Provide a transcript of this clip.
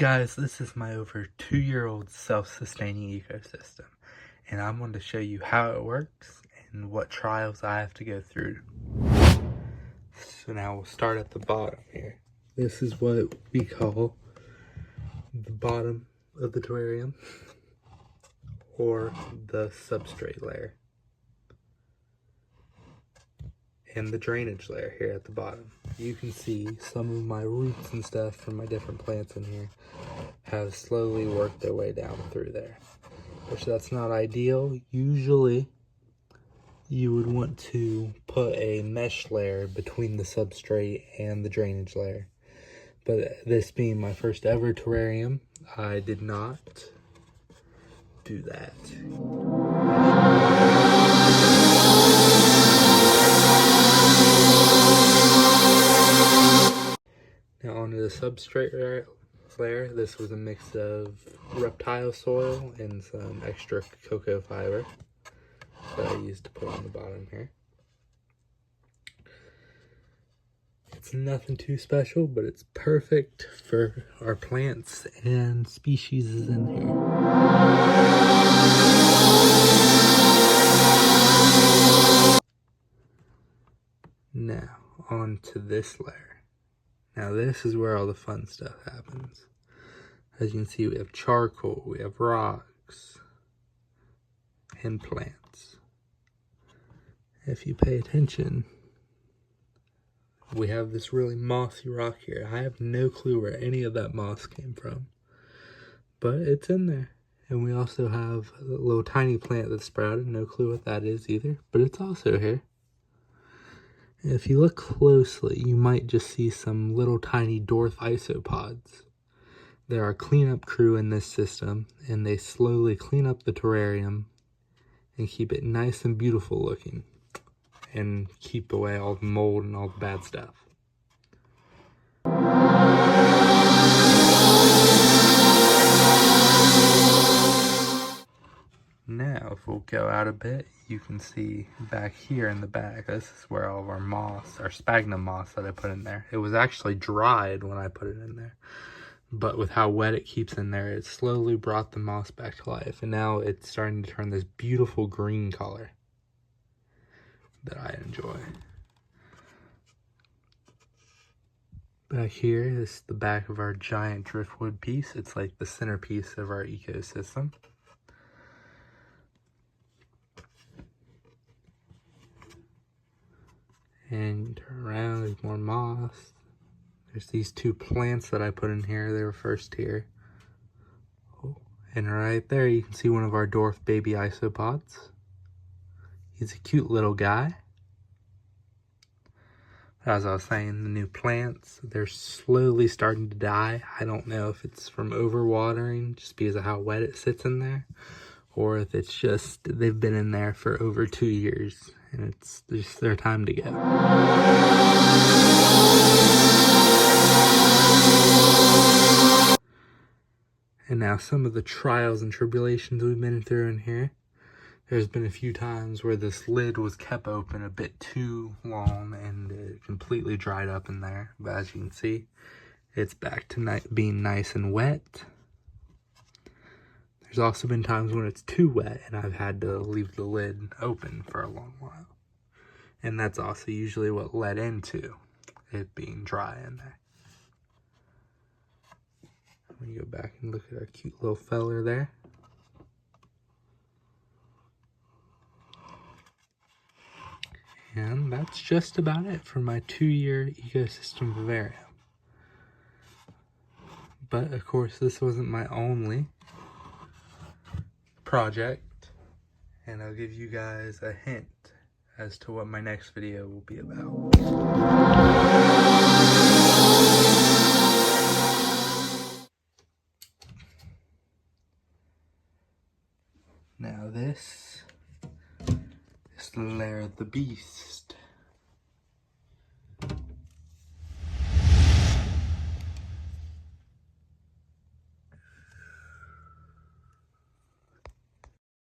Guys, this is my over 2-year-old self-sustaining ecosystem, and I'm going to show you how it works and what trials I have to go through. So now we'll start at the bottom here. This is what we call the bottom of the terrarium, or the substrate layer, and the drainage layer here at the bottom. You can see some of my roots and stuff from my different plants in here have slowly worked their way down through there, which that's not ideal. Usually you would want to put a mesh layer between the substrate and the drainage layer, but this being my first ever terrarium, I did not do that. Now onto the substrate layer. This was a mix of reptile soil and some extra cocoa fiber that I used to put on the bottom here. It's nothing too special, but it's perfect for our plants and species in here. Now onto this layer. Now this is where all the fun stuff happens. As you can see, we have charcoal, we have rocks, and plants. If you pay attention, we have this really mossy rock here. I have no clue where any of that moss came from, but it's in there. And we also have a little tiny plant that sprouted. No clue what that is either, but it's also here. If you look closely, you might just see some little tiny dwarf isopods. They're our cleanup crew in this system, and they slowly clean up the terrarium and keep it nice and beautiful looking, and keep away all the mold and all the bad stuff. Now, if we'll go out a bit, you can see back here in the back, this is where all of our moss, our sphagnum moss that I put in there. It was actually dried when I put it in there, but with how wet it keeps in there, it slowly brought the moss back to life, and now it's starting to turn this beautiful green color that I enjoy. Back here is the back of our giant driftwood piece. It's like the centerpiece of our ecosystem. And turn around, there's more moss. There's these two plants that I put in here. They were first here. Oh, and right there you can see one of our dwarf baby isopods. He's a cute little guy. As I was saying, the new plants, they're slowly starting to die. I don't know if it's from overwatering just because of how wet it sits in there, or if it's just they've been in there for over 2 years and it's just their time to go. And now some of the trials and tribulations we've been through in here. There's been a few times where this lid was kept open a bit too long and it completely dried up in there. But as you can see, it's back to being nice and wet. There's also been times when it's too wet and I've had to leave the lid open for a long while. And that's also usually what led into it being dry in there. Let me go back and look at our cute little feller there. And that's just about it for my 2-year ecosystem vivarium. But of course, this wasn't my only project, and I'll give you guys a hint as to what my next video will be about. Now this is the lair of the beast.